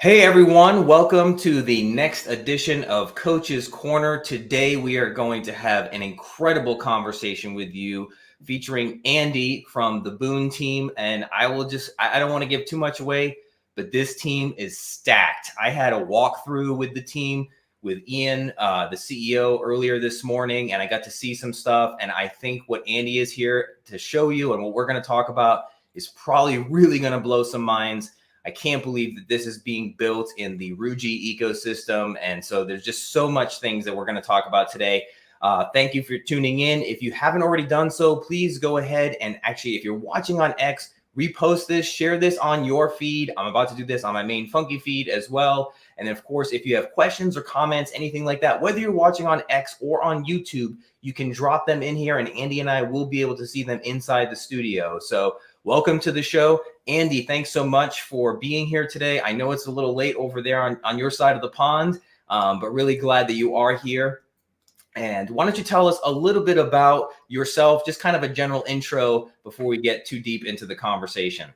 Hey everyone, welcome to the next edition of Coach's Corner. Today we are going to have an incredible conversation with you featuring Andy from the Boon team. And I don't want to give too much away, but this team is stacked. I had a walkthrough with the team with Ian, the CEO, earlier this morning, and I got to see some stuff. And I think what Andy is here to show you and what we're going to talk about is probably really going to blow some minds. I can't believe that this is being built in the Ruji ecosystem. And so there's just so much things that we're going to talk about today. Thank you for tuning in. If you haven't already done so, please go ahead and actually, if you're watching on X, repost this, share this on your feed. I'm about to do this on my main Funky feed as well. And of course, if you have questions or comments, anything like that, whether you're watching on X or on YouTube, you can drop them in here and Andy and I will be able to see them inside the studio. So welcome to the show. Andy, thanks so much for being here today. I know it's a little late over there on your side of the pond, but really glad that you are here. And why don't you tell us a little bit about yourself, just kind of a general intro before we get too deep into the conversation.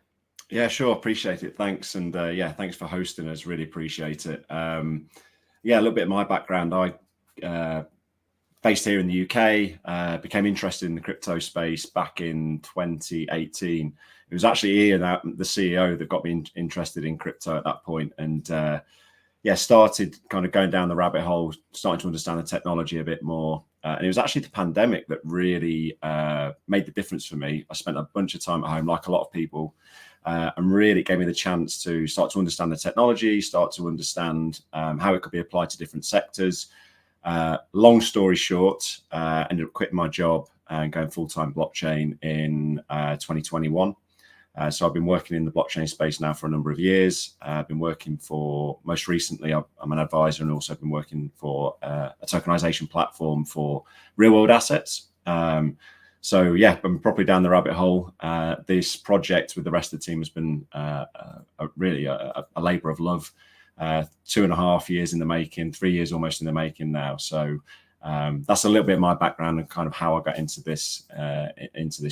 Yeah, sure. Appreciate it. Thanks. And yeah, thanks for hosting us. Really appreciate it. Yeah, a little bit of my background. I based here in the UK, became interested in the crypto space back in 2018. It was actually Ian, the CEO, that got me interested in crypto at that point. And yeah, started kind of going down the rabbit hole, starting to understand the technology a bit more. And it was actually the pandemic that really made the difference for me. I spent a bunch of time at home, like a lot of people, and really gave me the chance to start to understand the technology, start to understand how it could be applied to different sectors. Long story short, ended up quitting my job and going full-time blockchain in 2021. So I've been working in the blockchain space now for a number of years. I've been working for, most recently, I'm an advisor and also been working for a tokenization platform for real-world assets. So yeah, I'm properly down the rabbit hole. This project with the rest of the team has been really a labor of love. 2.5 years in the making, 3 years almost in the making now. So that's a little bit of my background and kind of how I got into this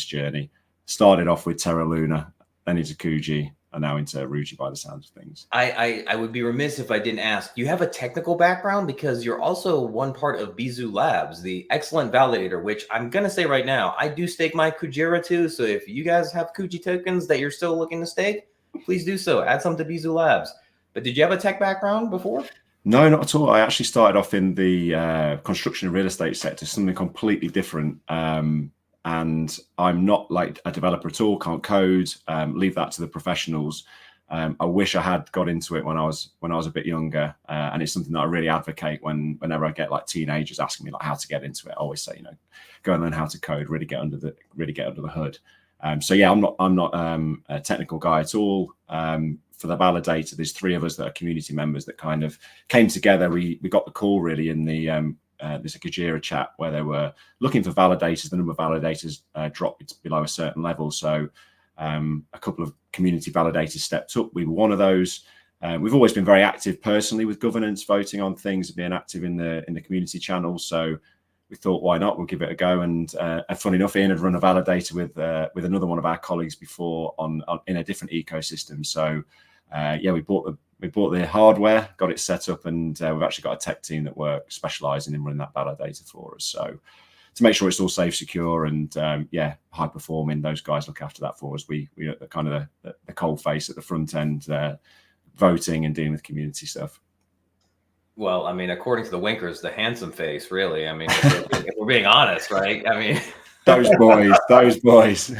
journey. Started off with Terra Luna, then into Kuji, and now into Ruji by the sounds of things. I would be remiss if I didn't ask, you have a technical background because you're also one part of Bizu Labs, the excellent validator, which I'm going to say right now, I do stake my Kujira too. So if you guys have Kuji tokens that you're still looking to stake, please do so. Add some to Bizu Labs. But did you have a tech background before? No, not at all. I actually started off in the construction and real estate sector, something completely different. And I'm not like a developer at all, can't code, leave that to the professionals. I wish I had got into it when I was a bit younger. And it's something that I really advocate whenever I get like teenagers asking me like how to get into it. I always say, go and learn how to code, really get under the hood. So yeah, I'm not a technical guy at all. For the validator, there's 3 of us that are community members that kind of came together. We got the call really in the there's a Kujira chat where they were looking for validators. The number of validators dropped below a certain level. So a couple of community validators stepped up. We were one of those. We've always been very active personally with governance, voting on things, being active in the community channel. So we thought, why not? We'll give it a go. And funny enough, Ian had run a validator with another one of our colleagues before in a different ecosystem. So yeah, we bought the hardware, got it set up, and we've actually got a tech team that work specializing in running that validator for us. So to make sure it's all safe, secure, and yeah, high performing, those guys look after that for us. We are kind of the cold face at the front end, voting and dealing with community stuff. Well, I mean, according to the Winkers, the handsome face, really. I mean, if we're being honest, right? I mean, those boys.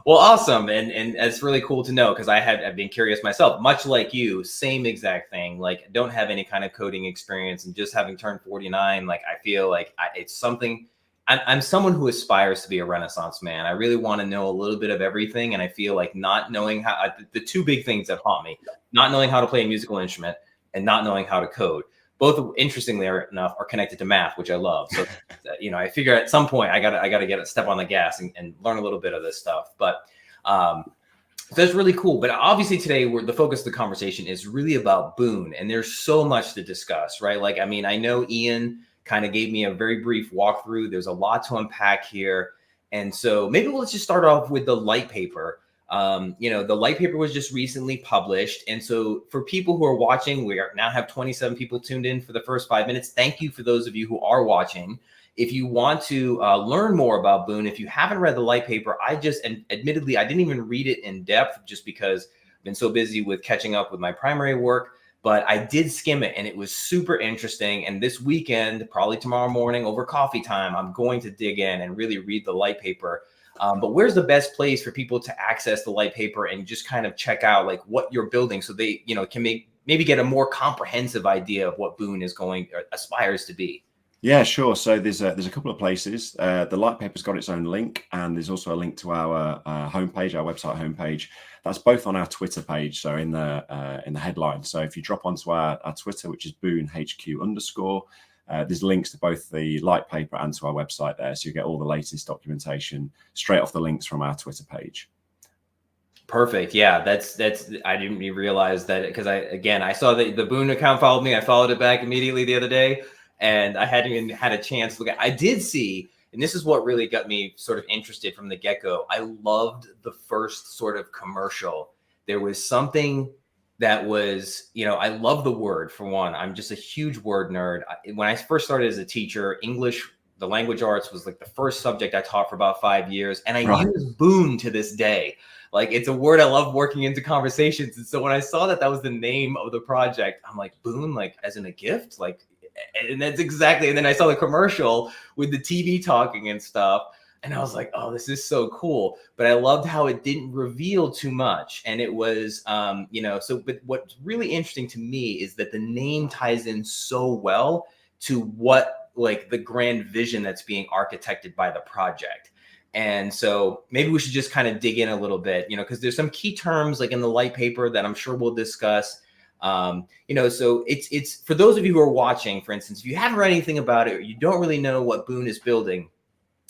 Well, awesome. And it's really cool to know because I've been curious myself, much like you, same exact thing. Like, don't have any kind of coding experience, and just having turned 49, like, I feel like it's something. I'm someone who aspires to be a Renaissance man. I really want to know a little bit of everything. And I feel like not knowing how, the 2 big things that haunt me, not knowing how to play a musical instrument and not knowing how to code. Both, interestingly enough, are connected to math, which I love. So, I figure at some point I gotta get a step on the gas and learn a little bit of this stuff. But that's really cool. But obviously today, the focus of the conversation is really about Boon, and there's so much to discuss, right? Like, I mean, I know Ian kind of gave me a very brief walkthrough. There's a lot to unpack here, and so maybe let's just start off with the light paper. The light paper was just recently published. And so for people who are watching, now have 27 people tuned in for the first 5 minutes. Thank you for those of you who are watching. If you want to learn more about Boon, if you haven't read the light paper, and admittedly, I didn't even read it in depth just because I've been so busy with catching up with my primary work. But I did skim it and it was super interesting. And this weekend, probably tomorrow morning over coffee time, I'm going to dig in and really read the light paper. But where's the best place for people to access the light paper and just kind of check out like what you're building so they, can maybe get a more comprehensive idea of what Boon is aspires to be? Yeah, sure. So there's a couple of places. The light paper's got its own link, and there's also a link to our homepage, our website homepage. That's both on our Twitter page, so in the headline. So if you drop onto our Twitter, which is BoonHQ_, there's links to both the light paper and to our website there, so you get all the latest documentation straight off the links from our Twitter page. Perfect. Yeah, that's I didn't even realize that, because I saw that the Boon account followed me. I followed it back immediately the other day. And I hadn't even had a chance to look at. I did see, and this is what really got me sort of interested from the get-go. I loved the first sort of commercial. There was something that was, I love the word, for one. I'm just a huge word nerd. When I first started as a teacher, English, the language arts was like the first subject I taught for about 5 years. And I use Boon to this day. Like, it's a word I love working into conversations. And so when I saw that was the name of the project, I'm like, Boon, like as in a gift? Like, and that's exactly. And then I saw the commercial with the TV talking and stuff. And I was like, oh, this is so cool. But I loved how it didn't reveal too much. And it was, but what's really interesting to me is that the name ties in so well to what, like, the grand vision that's being architected by the project. And so maybe we should just kind of dig in a little bit, because there's some key terms like in the light paper that I'm sure we'll discuss. So it's for those of you who are watching, for instance, if you haven't read anything about it, or you don't really know what Boon is building,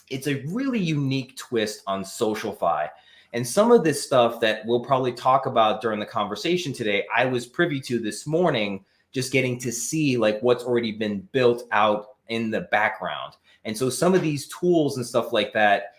it's a really unique twist on SocialFi. And some of this stuff that we'll probably talk about during the conversation today, I was privy to this morning, just getting to see like what's already been built out in the background. And so some of these tools and stuff like that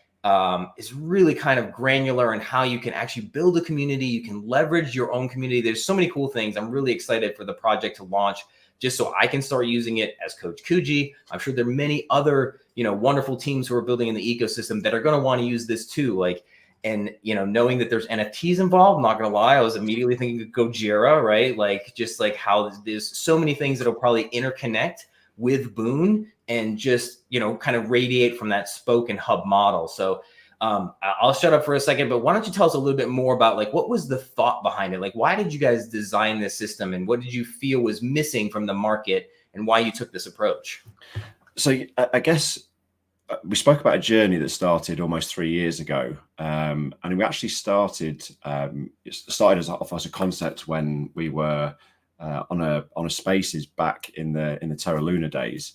is really kind of granular in how you can actually build a community. You can leverage your own community. There's so many cool things. I'm really excited for the project to launch, just so I can start using it as Coach Kuji. I'm sure there are many other, wonderful teams who are building in the ecosystem that are going to want to use this too. Like, and, knowing that there's NFTs involved, I'm not going to lie, I was immediately thinking of Kujira, right? Like, just like how there's so many things that'll probably interconnect with Boon and just, kind of radiate from that spoke and hub model. So I'll shut up for a second, but why don't you tell us a little bit more about like, what was the thought behind it? Like, why did you guys design this system, and what did you feel was missing from the market, and why you took this approach? So I guess we spoke about a journey that started almost 3 years ago. And we actually started off as a concept when we were on a Spaces back in the Terra Luna days.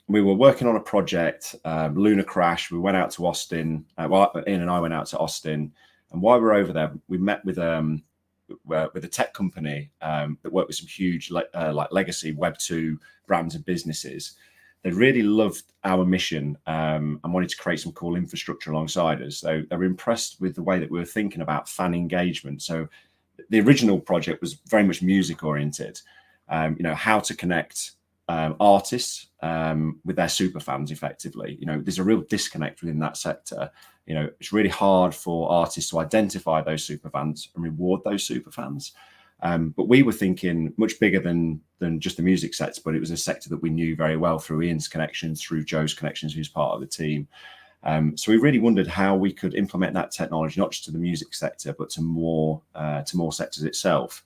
We were working on a project, Lunar Crash. We went out to Austin. Ian and I went out to Austin, and while we were over there, we met with a tech company that worked with some huge like legacy Web2 brands and businesses. They really loved our mission and wanted to create some cool infrastructure alongside us. So they were impressed with the way that we were thinking about fan engagement. So the original project was very much music oriented. How to connect artists with their super fans effectively. There's a real disconnect within that sector. It's really hard for artists to identify those super fans and reward those super fans. But we were thinking much bigger than just the music sector, but it was a sector that we knew very well through Ian's connections, through Joe's connections, who's part of the team. So we really wondered how we could implement that technology, not just to the music sector, but to more sectors itself.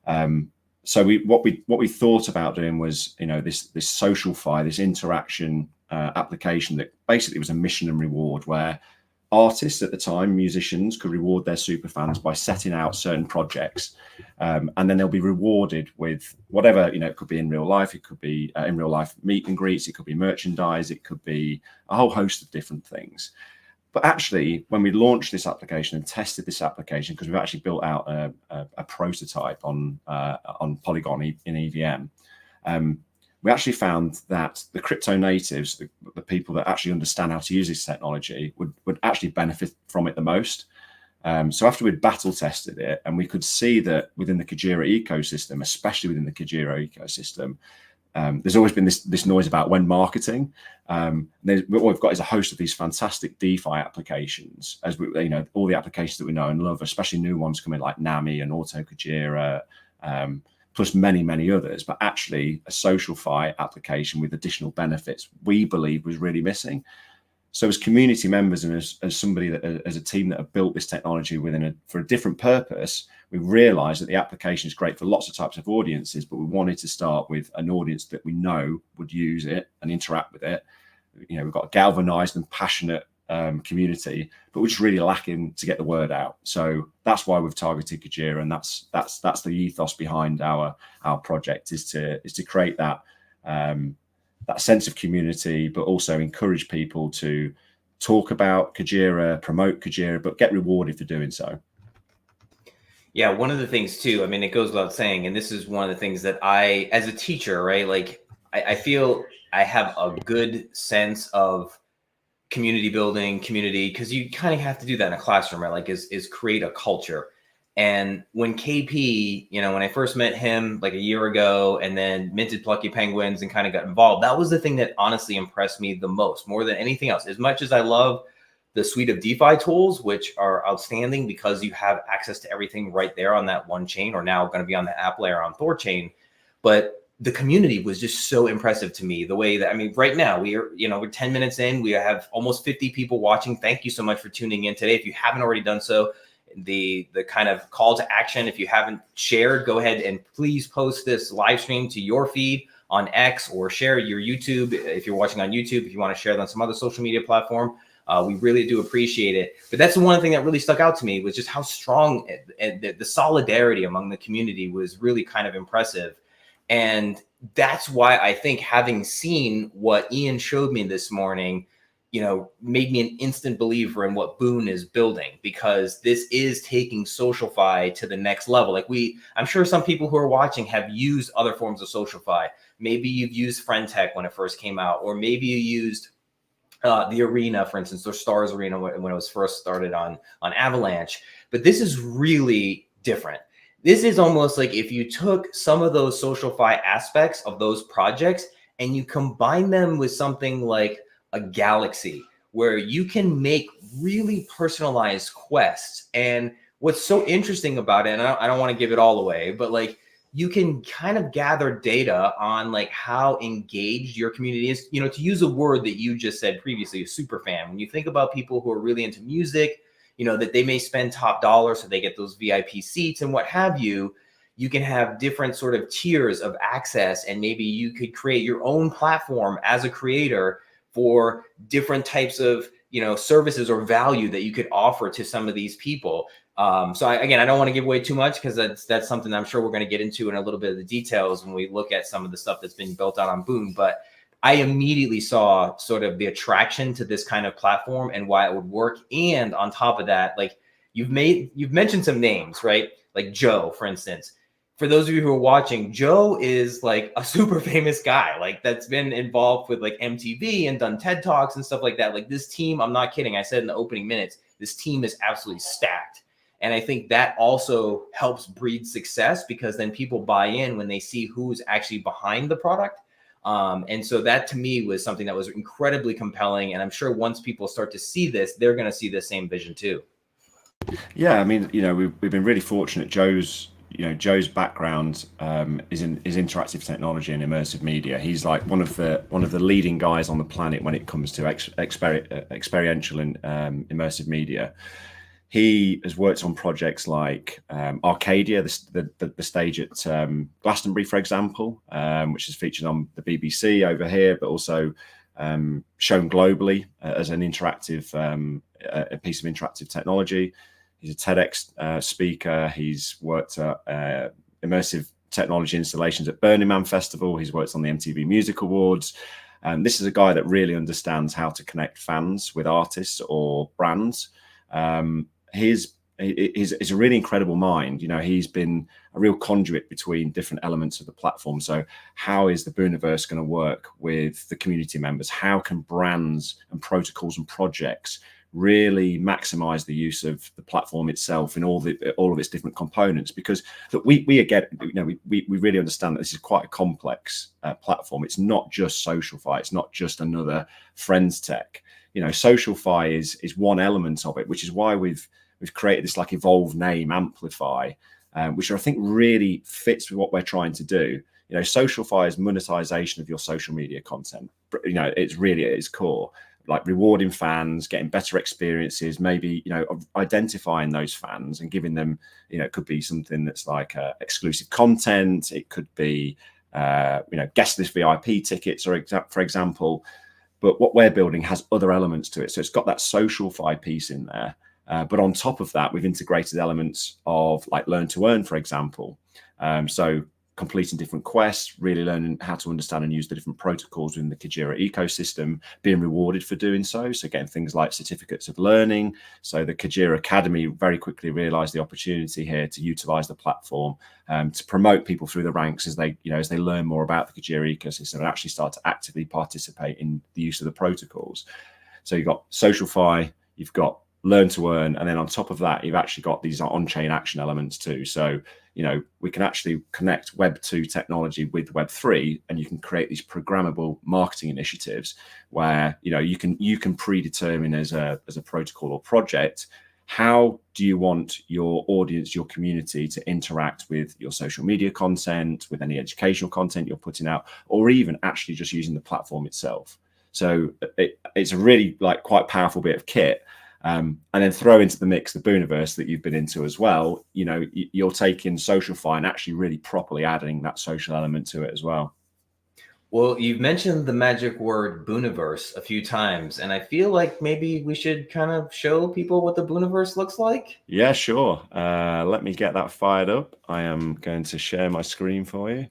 So what we thought about doing was, this SocialFi, this interaction application that basically was a mission and reward, where artists at the time, musicians, could reward their super fans by setting out certain projects, and then they'll be rewarded with whatever, it could be in real life, it could be in real life meet and greets, it could be merchandise, it could be a whole host of different things. But actually, when we launched this application and tested this application, because we've actually built out a prototype on Polygon in EVM, we actually found that the crypto natives, the people that actually understand how to use this technology, would actually benefit from it the most. So after we'd battle tested it, and we could see that within the Kujira ecosystem, especially within the Kujira ecosystem, there's always been this noise about when marketing. What we've got is a host of these fantastic DeFi applications, as we, all the applications that we know and love, especially new ones coming like Nami and Auto Kujira, plus many, many others. But actually, a SocialFi application with additional benefits we believe was really missing. So as community members and as somebody that, as a team that have built this technology for a different purpose, we realized that the application is great for lots of types of audiences, but we wanted to start with an audience that we know would use it and interact with it. We've got a galvanized and passionate community, but we're just really lacking to get the word out. So that's why we've targeted Kujira, and that's the ethos behind our project, is to create that sense of community, but also encourage people to talk about Kujira, promote Kujira, but get rewarded for doing so. Yeah, one of the things too, I mean, it goes without saying, and this is one of the things that I, as a teacher, right, like I feel I have a good sense of community building, because you kind of have to do that in a classroom, right? Like is create a culture. And when KP, when I first met him like a year ago and then minted Plucky Penguins and kind of got involved, that was the thing that honestly impressed me the most, more than anything else. As much as I love the suite of DeFi tools, which are outstanding because you have access to everything right there on that one chain, or now going to be on the app layer on THORChain. But the community was just so impressive to me. The way that, I mean, right now we're 10 minutes in, we have almost 50 people watching. Thank you so much for tuning in today. If you haven't already done so, the kind of call to action, if you haven't shared, go ahead and please post this live stream to your feed on X, or share your YouTube. If you're watching on YouTube, if you want to share it on some other social media platform, we really do appreciate it. But that's the one thing that really stuck out to me, was just how strong the solidarity among the community was really kind of impressive. And that's why I think, having seen what Ian showed me this morning, made me an instant believer in what Boon is building, because this is taking SocialFi to the next level. Like I'm sure some people who are watching have used other forms of SocialFi. Maybe you've used FriendTech when it first came out, or maybe you used the Arena, for instance, or Stars Arena when it was first started on Avalanche. But this is really different. This is almost like if you took some of those SocialFi aspects of those projects and you combine them with something like a Galaxy, where you can make really personalized quests. And what's so interesting about it, and I don't want to give it all away, but like you can kind of gather data on like how engaged your community is. To use a word that you just said previously, a super fan. When you think about people who are really into music, that they may spend top dollar so they get those VIP seats and what have you. You can have different sort of tiers of access, and maybe you could create your own platform as a creator for different types of services or value that you could offer to some of these people. So I don't want to give away too much, because that's something I'm sure we're going to get into in a little bit of the details when we look at some of the stuff that's been built out on Boon. But I immediately saw sort of the attraction to this kind of platform and why it would work. And on top of that, like you've mentioned some names, right? Like Joe, for instance. For those of you who are watching, Joe is like a super famous guy, like that's been involved with like MTV and done TED Talks and stuff like that. Like this team, I'm not kidding, I said in the opening minutes, this team is absolutely stacked. And I think that also helps breed success, because then people buy in when they see who's actually behind the product. And so that to me was something that was incredibly compelling. And I'm sure once people start to see this, they're going to see the same vision too. Yeah, I mean, we've been really fortunate. Joe's background is interactive technology and immersive media. He's like one of the leading guys on the planet when it comes to experiential and immersive media. He has worked on projects like Arcadia, the stage at Glastonbury, for example, which is featured on the BBC over here, but also shown globally as an interactive a piece of interactive technology. He's a TEDx speaker. He's worked at immersive technology installations at Burning Man Festival. He's worked on the MTV Music Awards. And this is a guy that really understands how to connect fans with artists or brands. He's a really incredible mind. He's been a real conduit between different elements of the platform. So how is the Booniverse going to work with the community members? How can brands and protocols and projects really maximize the use of the platform itself in all of its different components. Because look, we really understand that this is quite a complex platform. It's not just SocialFi. It's not just another friends tech. SocialFi is one element of it, which is why we've created this like evolved name, AmpliFi, which I think really fits with what we're trying to do. SocialFi is monetization of your social media content. It's really at its core, like rewarding fans, getting better experiences, maybe, identifying those fans and giving them, it could be something that's like exclusive content. It could be, guest list VIP tickets, for example. But what we're building has other elements to it. So it's got that SocialFi piece in there. But on top of that, we've integrated elements of like learn to earn, for example. So completing different quests, really learning how to understand and use the different protocols within the Kujira ecosystem, being rewarded for doing so. So getting things like certificates of learning. So the Cera Academy very quickly realized the opportunity here to utilize the platform to promote people through the ranks as they learn more about the Kujira ecosystem and actually start to actively participate in the use of the protocols. So you've got SocialFi, you've got learn to earn, and then on top of that, you've actually got these on-chain action elements too. So we can actually connect Web 2 technology with Web 3, and you can create these programmable marketing initiatives where you can predetermine as a protocol or project, how do you want your audience, your community to interact with your social media content, with any educational content you're putting out, or even actually just using the platform itself. So it's a really quite powerful bit of kit. And then throw into the mix the Booniverse that you've been into as well. You're taking SocialFi and actually really properly adding that social element to it as well. Well, you've mentioned the magic word Booniverse a few times, and I feel like maybe we should kind of show people what the Booniverse looks like. Yeah, sure. Let me get that fired up. I am going to share my screen for you.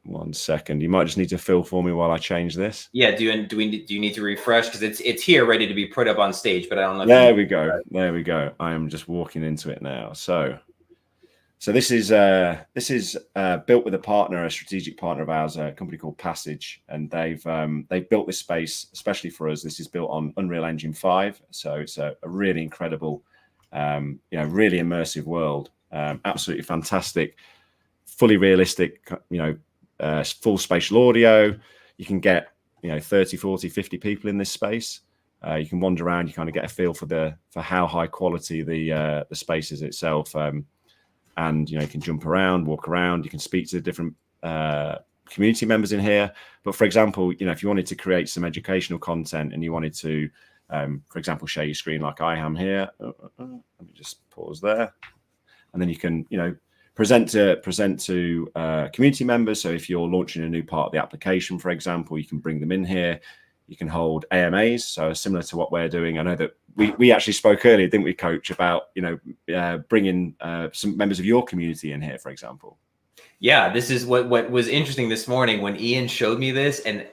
1 second. You might just need to fill for me while I change this. Yeah. Do you need to refresh, because it's here ready to be put up on stage, but I don't know. There we go. There we go. I am just walking into it now. So this is built with a strategic partner of ours, a company called Passage, and they've built this space especially for us. This is built on Unreal Engine 5, so it's a really incredible, really immersive world. Absolutely fantastic, fully realistic, full spatial audio. You can get 30, 40, 50 people in this space. You can wander around. You kind of get a feel for how high quality the space is itself. And you can jump around, walk around. You can speak to different community members in here. But for example, if you wanted to create some educational content and you wanted to, for example, share your screen like I am here. Let me just pause there, and then you can present to community members. So if you're launching a new part of the application, for example, you can bring them in here. You can hold AMAs, so similar to what we're doing. I know that we actually spoke earlier, didn't we, Coach, about bringing some members of your community in here, for example. Yeah, this is what was interesting this morning when Ian showed me this, and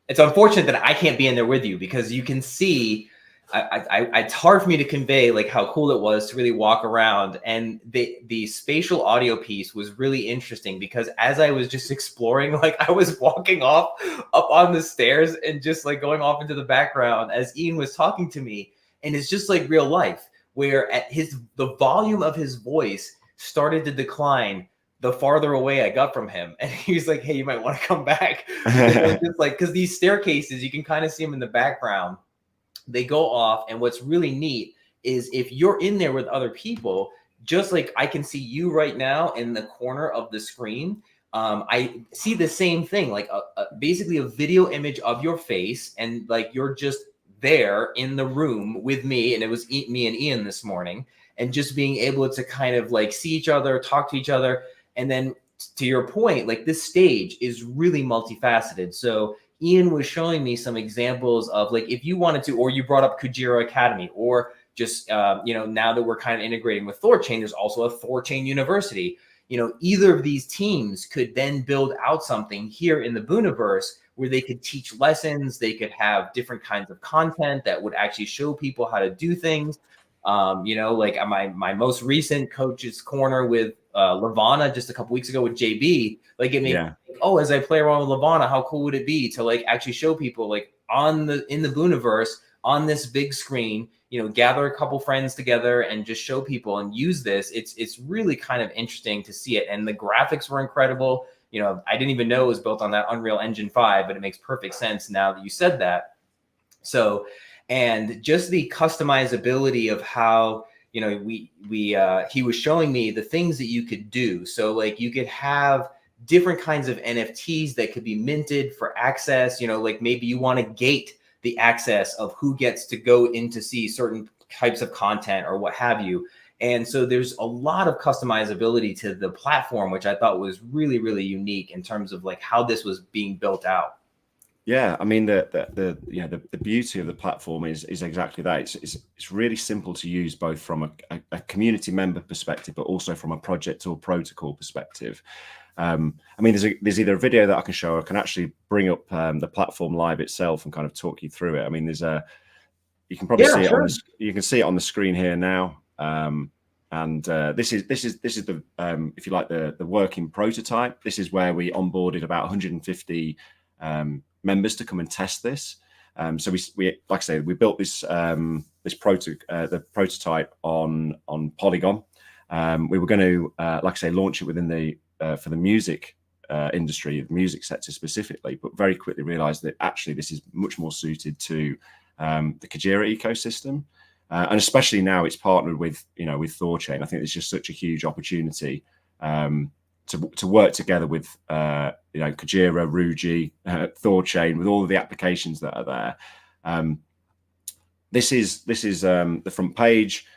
it's unfortunate that I can't be in there with you, because you can see. It's hard for me to convey how cool it was to really walk around, and the spatial audio piece was really interesting, because as I was just exploring, I was walking up on the stairs and just going off into the background as Ian was talking to me, and it's just like real life, where the volume of his voice started to decline the farther away I got from him, and he was like, "Hey, you might want to come back." Just because these staircases, you can kind of see them in the background. They go off, and what's really neat is if you're in there with other people, just like I can see you right now in the corner of the screen, I see the same thing, basically a video image of your face, and you're just there in the room with me, and it was me and Ian this morning, and just being able to kind of see each other, talk to each other, and then to your point, this stage is really multifaceted. So Ian was showing me some examples of if you wanted to, or you brought up Kujira Academy, or just, now that we're kind of integrating with THORChain, there's also a THORChain University. Either of these teams could then build out something here in the Booniverse where they could teach lessons. They could have different kinds of content that would actually show people how to do things. My most recent Coach's Corner with Lavana just a couple weeks ago with JB, it made me think, as I play around with Lavana, how cool would it be to actually show people in the Booniverse on this big screen, gather a couple friends together and just show people and use this. It's really kind of interesting to see it. And the graphics were incredible. I didn't even know it was built on that Unreal Engine 5, but it makes perfect sense now that you said that. So, and just the customizability of how, he was showing me the things that you could do. So like you could have different kinds of NFTs that could be minted for access, like maybe you want to gate the access of who gets to go in to see certain types of content or what have you. And so there's a lot of customizability to the platform, which I thought was really, really unique in terms of like how this was being built out. Yeah, I mean the beauty of the platform is exactly that. It's really simple to use, both from a community member perspective, but also from a project or protocol perspective. I mean, there's either a video that I can show, or I can actually bring up the platform live itself and kind of talk you through it. I mean, you can probably see it on you can see it on the screen here now. And this is the if you like the working prototype. This is where we onboarded about 150 members to come and test this. So we like I say, we built this the prototype on Polygon. We were going to like I say, launch it within the for the music industry, the music sector specifically, but very quickly realized that actually this is much more suited to the Kujira ecosystem. And especially now it's partnered with, with THORChain. I think there's just such a huge opportunity to work together with, Kujira, Ruji, THORChain, with all of the applications that are there. This is the front page.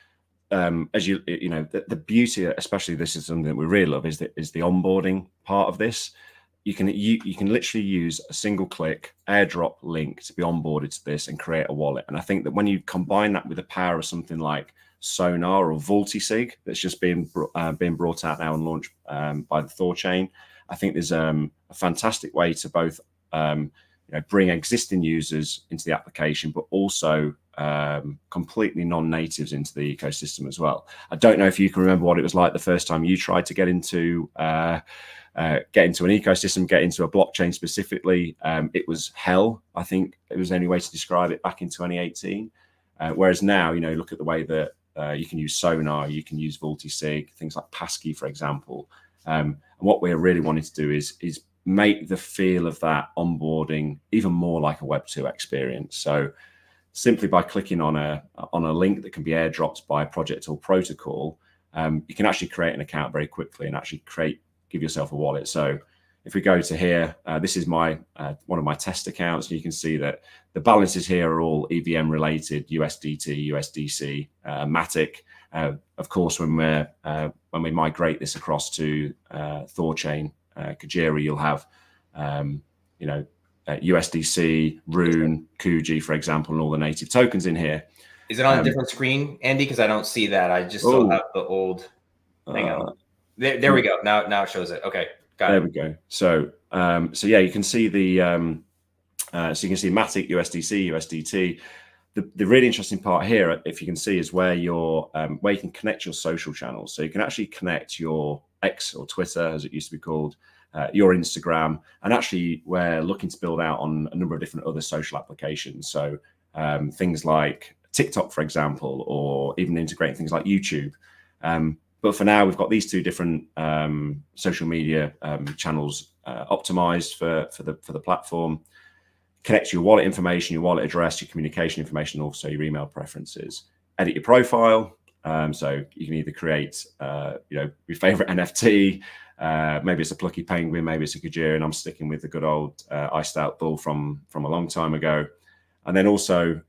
As the beauty, especially this is something that we really love, is the onboarding part of this. You can literally use a single click airdrop link to be onboarded to this and create a wallet. And I think that when you combine that with the power of something like Sonar or Vultisig that's just being brought out now and launched by the THORChain, I think there's a fantastic way to both bring existing users into the application, but also completely non-natives into the ecosystem as well. I don't know if you can remember what it was like the first time you tried to get into an ecosystem, get into a blockchain specifically. It was hell. I think it was the only way to describe it back in 2018. Whereas now, look at the way that you can use Sonar, you can use Vultisig, things like Passkey, for example. And what we're really wanting to do is make the feel of that onboarding even more like a Web2 experience. So simply by clicking on a link that can be airdropped by a project or protocol, you can actually create an account very quickly and actually give yourself a wallet. So if we go to here, this is my one of my test accounts, and you can see that the balances here are all EVM related: USDT, USDC, Matic. Of course, when we migrate this across to THORChain, Kujira, you'll have USDC, Rune, Kuji, for example, and all the native tokens in here. Is it on a different screen, Andy? Because I don't see that. I just still have the old. Hang on. There we go. Now it shows it. Okay, got it. There we go. So yeah, you can see the so you can see Matic, USDC, USDT. The really interesting part here, if you can see, is where you can connect your social channels. So you can actually connect your X, or Twitter, as it used to be called, your Instagram, and actually we're looking to build out on a number of different other social applications. So things like TikTok, for example, or even integrating things like YouTube. But for now, we've got these two different social media channels optimized for the platform. Connect your wallet information, your wallet address, your communication information, also your email preferences. Edit your profile. So you can either create, your favorite NFT. Maybe it's a Plucky Penguin, maybe it's a Kujira, and I'm sticking with the good old iced out bull from a long time ago. And then also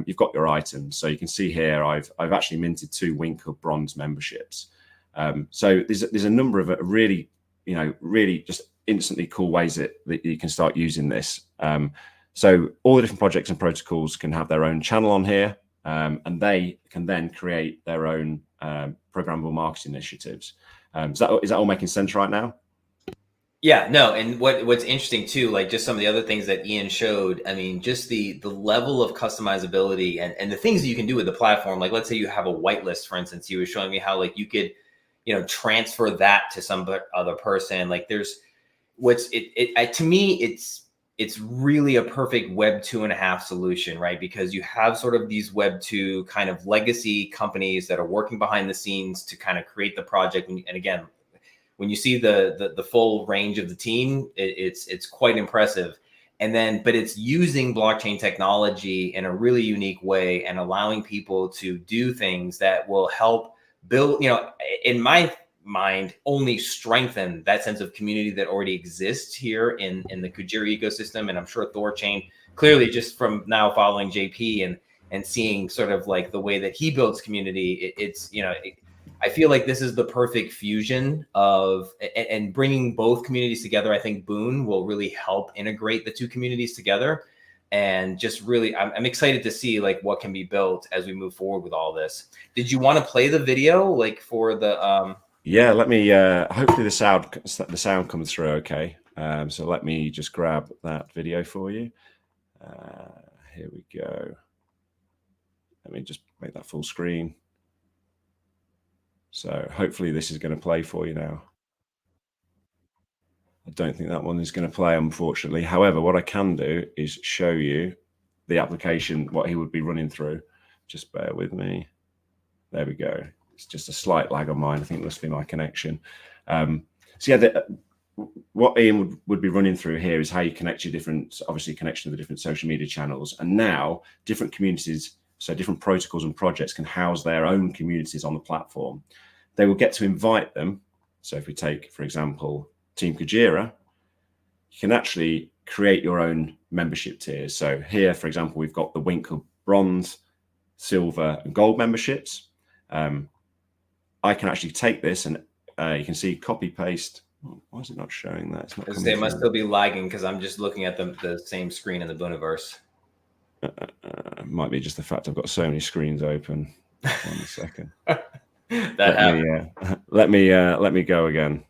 you've got your items. So you can see here, I've actually minted 2 Wink Hub bronze memberships. So there's a number of really just instantly cool ways that you can start using this. So all the different projects and protocols can have their own channel on here, and they can then create their own programmable marketing initiatives. Is that all making sense right now? Yeah, no. And what's interesting too, like just some of the other things that Ian showed, I mean, just the level of customizability and the things that you can do with the platform. Like, let's say you have a whitelist, for instance. He was showing me how like you could, transfer that to some other person. Like there's to me, it's really a perfect Web 2.5 solution, right? Because you have sort of these Web 2 kind of legacy companies that are working behind the scenes to kind of create the project. And again, when you see the full range of the team, it's quite impressive. And then, but it's using blockchain technology in a really unique way and allowing people to do things that will help build, in my mind, only strengthen that sense of community that already exists here in the Kujira ecosystem. And I'm sure THORChain, clearly just from now following JP and seeing sort of like the way that he builds community, I feel like this is the perfect fusion of and bringing both communities together. I think Boon will really help integrate the two communities together, and just really, I'm excited to see like what can be built as we move forward with all this. Did you want to play the video like for the? Yeah, let me. Hopefully the sound comes through okay. So let me just grab that video for you. Here we go. Let me just make that full screen. So hopefully this is going to play for you now. I don't think that one is going to play, unfortunately. However, what I can do is show you the application, what he would be running through. Just bear with me. There we go. It's just a slight lag on mine. I think it must be my connection. So yeah, what Ian would be running through here is how you connect your different, obviously connection to the different social media channels. And now different communities, so different protocols and projects can house their own communities on the platform. They will get to invite them. So if we take, for example, Team Kujira, you can actually create your own membership tiers. So here, for example, we've got the Wink Hub Bronze, Silver, and Gold memberships. I can actually take this and you can see copy paste. Why is it not showing that? It's not. They must still be lagging because I'm just looking at the same screen in the Booniverse. Might be just the fact I've got so many screens open. 1 second. Let me go again.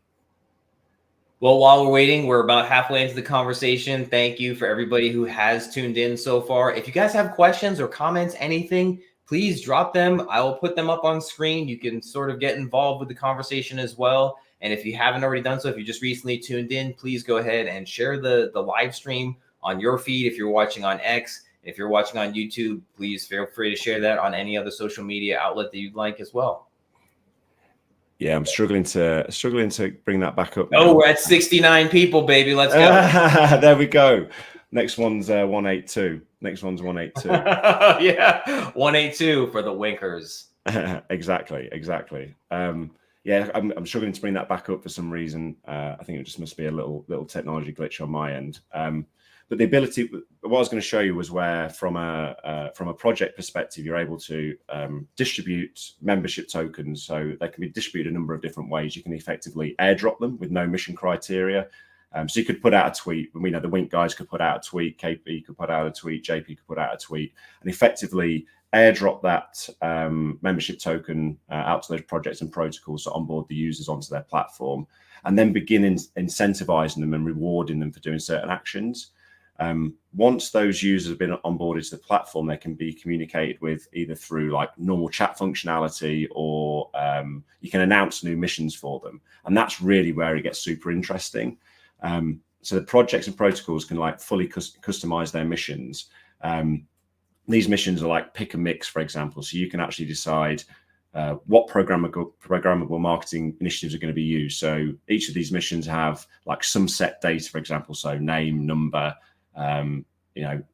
Well, while we're waiting, we're about halfway into the conversation. Thank you for everybody who has tuned in so far. If you guys have questions or comments, anything, please drop them. I will put them up on screen. You can sort of get involved with the conversation as well. And if you haven't already done so, if you just recently tuned in, please go ahead and share the live stream on your feed. If you're watching on X, if you're watching on YouTube, please feel free to share that on any other social media outlet that you'd like as well. Yeah, I'm struggling to bring that back up now. Oh, we're at 69 people, baby. Let's go. There we go. Next one's 182. Next one's 182. Yeah, 182 for the winkers. Exactly. Yeah, I'm struggling to bring that back up for some reason. I think it just must be a little technology glitch on my end. But the ability, what I was going to show you was where, from a project perspective, you're able to distribute membership tokens. So they can be distributed a number of different ways. You can effectively airdrop them with no mission criteria. So you could put out a tweet. We know the Wink guys could put out a tweet, KP could put out a tweet, JP could put out a tweet, and effectively airdrop that membership token out to those projects and protocols to onboard the users onto their platform, and then begin incentivizing them and rewarding them for doing certain actions. Once those users have been onboarded to the platform, they can be communicated with either through like normal chat functionality, or you can announce new missions for them. And that's really where it gets super interesting. So the projects and protocols can like fully customize their missions. These missions are like pick a mix, for example. So you can actually decide what programmable marketing initiatives are going to be used. So each of these missions have like some set data, for example, so name, number,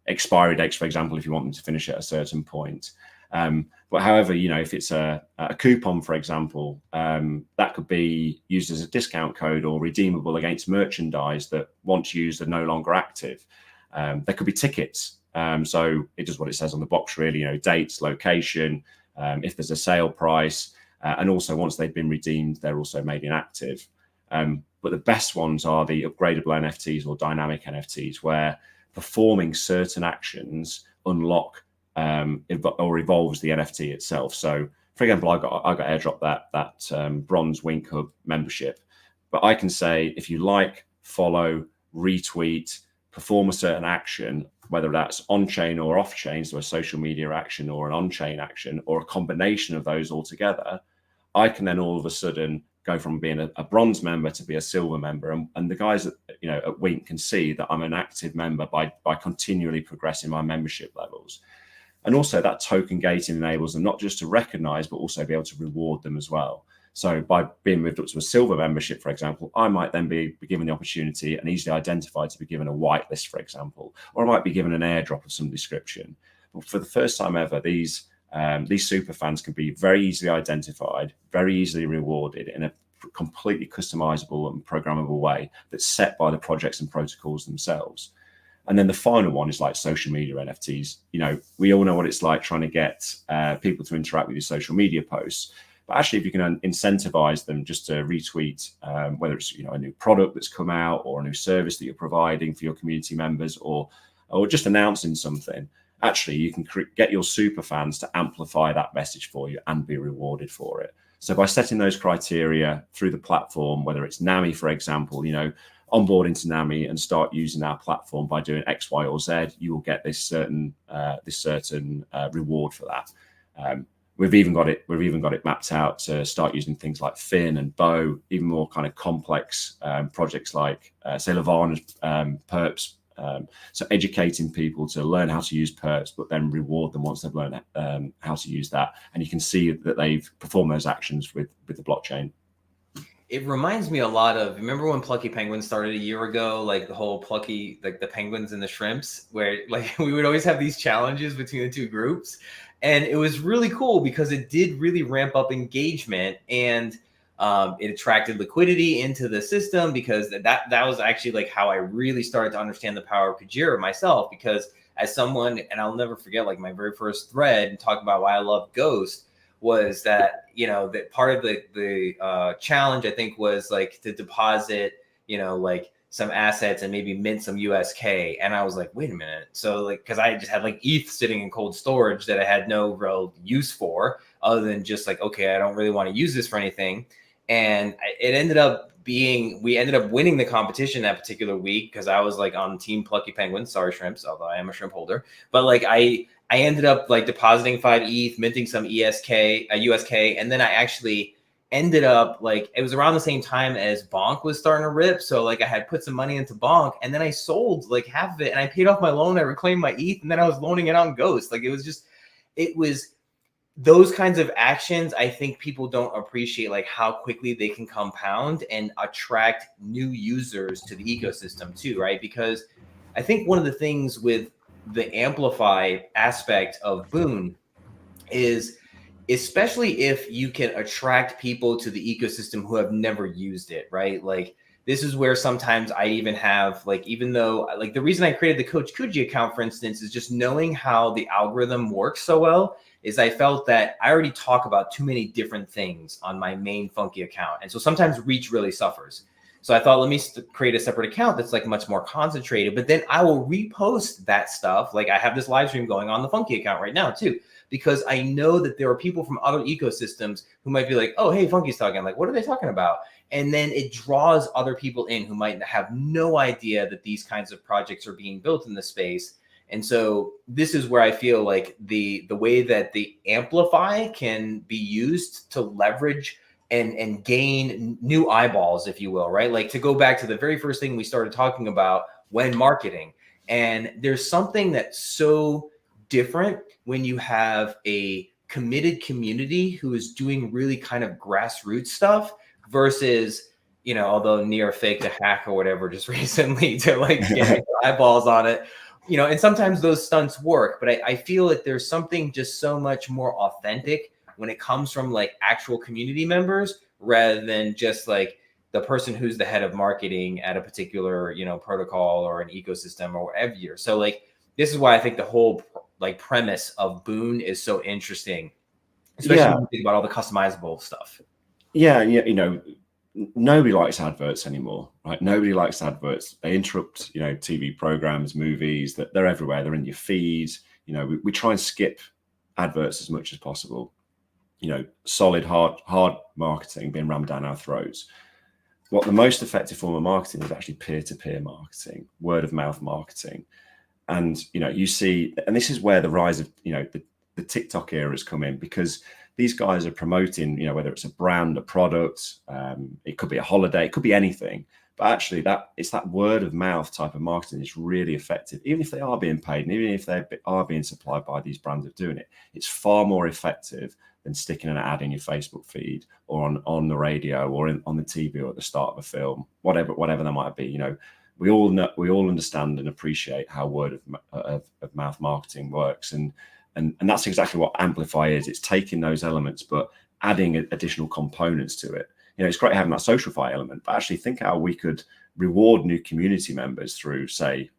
expiry dates, for example, if you want them to finish at a certain point. But however, if it's a coupon, for example, that could be used as a discount code or redeemable against merchandise that once used are no longer active. There could be tickets. So it does what it says on the box, really, dates, location, if there's a sale price, and also once they've been redeemed, they're also made inactive. But the best ones are the upgradable NFTs or dynamic NFTs, where performing certain actions unlock or evolves the NFT itself. So, for example, I got airdropped that bronze Wink Hub membership, but I can say if you like, follow, retweet, perform a certain action, whether that's on-chain or off-chain, so a social media action or an on-chain action or a combination of those all together, I can then all of a sudden go from being a bronze member to be a silver member. And the guys at Wink can see that I'm an active member by continually progressing my membership levels. And also that token gating enables them not just to recognize, but also be able to reward them as well. So by being moved up to a silver membership, for example, I might then be given the opportunity and easily identified to be given a whitelist, for example, or I might be given an airdrop of some description. But for the first time ever, these super fans can be very easily identified, very easily rewarded in a completely customizable and programmable way that's set by the projects and protocols themselves. And then the final one is like social media NFTs. We all know what it's like trying to get people to interact with your social media posts. But actually, if you can incentivize them just to retweet, whether it's a new product that's come out or a new service that you're providing for your community members, or just announcing something, actually you can get your super fans to amplify that message for you and be rewarded for it. So by setting those criteria through the platform, whether it's NAMI, for example, onboard into NAMI and start using our platform by doing X, Y, or Z, you will get this certain reward for that. We've even got it mapped out to start using things like Fin and Bo, even more kind of complex projects like say Lavana's perps. So educating people to learn how to use perps, but then reward them once they've learned how to use that. And you can see that they've performed those actions with the blockchain. It reminds me a lot of, remember when Plucky Penguin started a year ago, like the whole Plucky, like the penguins and the shrimps, where like we would always have these challenges between the two groups. And it was really cool because it did really ramp up engagement, and it attracted liquidity into the system, because that was actually like how I really started to understand the power of Kujira myself, because as someone, and I'll never forget, like my very first thread and talking about why I love Ghost was that, that part of the challenge, I think, was like to deposit, like some assets and maybe mint some USK. And I was like, wait a minute. So like, cause I just had like ETH sitting in cold storage that I had no real use for, other than just like, okay, I don't really want to use this for anything. And it ended up we ended up winning the competition that particular week, because I was like on team Plucky Penguin, sorry shrimps, although I am a shrimp holder. But like I ended up like depositing 5 ETH, minting some USK, and then I actually ended up like, it was around the same time as Bonk was starting to rip. So like I had put some money into Bonk, and then I sold like half of it and I paid off my loan. I reclaimed my ETH, and then I was loaning it on Ghost. Like it was those kinds of actions. I think people don't appreciate like how quickly they can compound and attract new users to the ecosystem too, right? Because I think one of the things with the AmpliFi aspect of Boon is, especially if you can attract people to the ecosystem who have never used it, right? Like this is where sometimes I even have like, even though like the reason I created the Coach Kuji account, for instance, is just knowing how the algorithm works so well, is I felt that I already talk about too many different things on my main Funky account. And so sometimes reach really suffers. So I thought, let me create a separate account that's like much more concentrated, but then I will repost that stuff. Like I have this live stream going on the Funky account right now too, because I know that there are people from other ecosystems who might be like, oh, hey, Funky's talking. I'm like, what are they talking about? And then it draws other people in who might have no idea that these kinds of projects are being built in the space. And so this is where I feel like the way that the AmpliFi can be used to leverage and gain new eyeballs, if you will, right? Like to go back to the very first thing we started talking about, when marketing. And there's something that's so different when you have a committed community who is doing really kind of grassroots stuff versus, although near faked a hack or whatever just recently to like get eyeballs on it, and sometimes those stunts work, but I feel like there's something just so much more authentic when it comes from like actual community members, rather than just like the person who's the head of marketing at a particular, protocol or an ecosystem or whatever. So like, this is why I think the whole like premise of Boon is so interesting, especially when you think about all the customizable stuff. Yeah. Nobody likes adverts anymore, right? Nobody likes adverts. They interrupt, TV programs, movies, that they're everywhere. They're in your feeds. We try and skip adverts as much as possible. Solid, hard marketing being rammed down our throats. What the most effective form of marketing is actually peer-to-peer marketing, word of mouth marketing. And, you see, and this is where the rise of, the TikTok era has come in, because these guys are promoting, whether it's a brand, a product, it could be a holiday, it could be anything. But actually, it's that word of mouth type of marketing is really effective. Even if they are being paid, and even if they are being supplied by these brands of doing it, it's far more effective than sticking an ad in your Facebook feed or on the radio or on the TV or at the start of a film, whatever that might be. We all understand and appreciate how word of mouth marketing works, and that's exactly what AmpliFi is. It's taking those elements but adding additional components to it. It's great having that socialify element, but actually think how we could reward new community members through, say,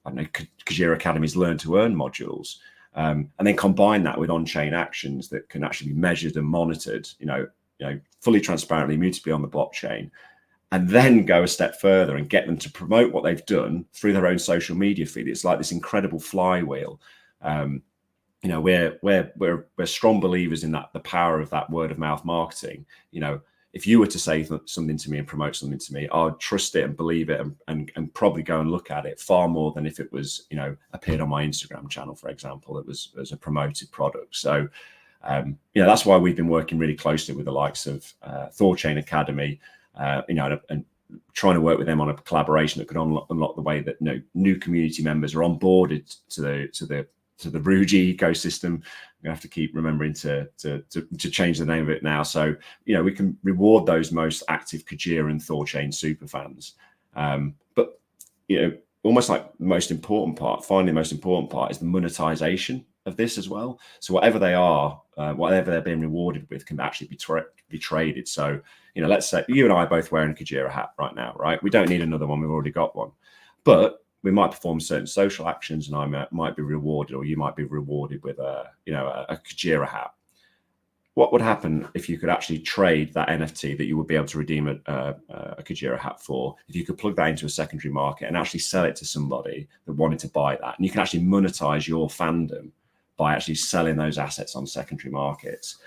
I don't know, Kujira Academy's Learn to Earn modules, and then combine that with on-chain actions that can actually be measured and monitored, fully transparently, immutably on the blockchain, and then go a step further and get them to promote what they've done through their own social media feed. It's like this incredible flywheel. We're strong believers in that, the power of that word of mouth marketing. If you were to say something to me and promote something to me, I'd trust it and believe it and probably go and look at it far more than if it was, appeared on my Instagram channel, for example, it was as a promoted product. So, that's why we've been working really closely with the likes of THORChain Academy, and trying to work with them on a collaboration that could unlock the way that new community members are onboarded to the Ruji ecosystem. I'm gonna have to keep remembering to change the name of it now. So we can reward those most active Kujira and THORChain super fans. But almost like the most important part is the monetization of this as well. So whatever they are, whatever they're being rewarded with, can actually be traded. So let's say you and I are both wearing a Kujira hat right now, right? We don't need another one. We've already got one, but we might perform certain social actions, and I might be rewarded, or you might be rewarded with a Kujira hat. What would happen if you could actually trade that NFT that you would be able to redeem a Kujira hat for? If you could plug that into a secondary market and actually sell it to somebody that wanted to buy that, and you can actually monetize your fandom by actually selling those assets on secondary markets.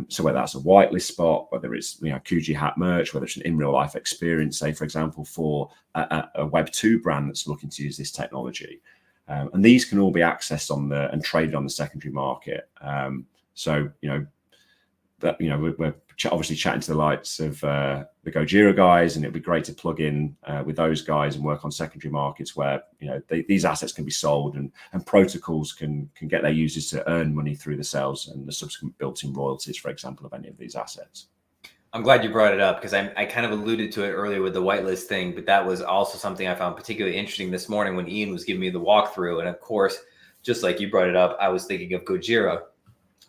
So whether that's a whitelist spot, whether it's Kuji hat merch, whether it's an in real life experience, say for example for a Web2 brand that's looking to use this technology, and these can all be accessed and traded on the secondary market. We're obviously chatting to the likes of the Gojira guys, and it'd be great to plug in with those guys and work on secondary markets where these assets can be sold, and protocols can get their users to earn money through the sales and the subsequent built-in royalties, for example, of any of these assets. I'm glad you brought it up, because I kind of alluded to it earlier with the whitelist thing, but that was also something I found particularly interesting this morning when Ian was giving me the walkthrough. And of course, just like you brought it up, I was thinking of Gojira,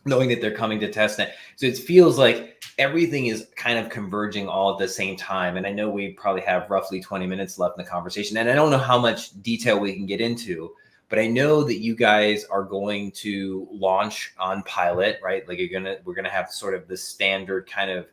knowing that they're coming to testnet. So it feels like everything is kind of converging all at the same time. And I know we probably have roughly 20 minutes left in the conversation, and I don't know how much detail we can get into, but I know that you guys are going to launch on pilot, right? Like we're gonna have sort of the standard kind of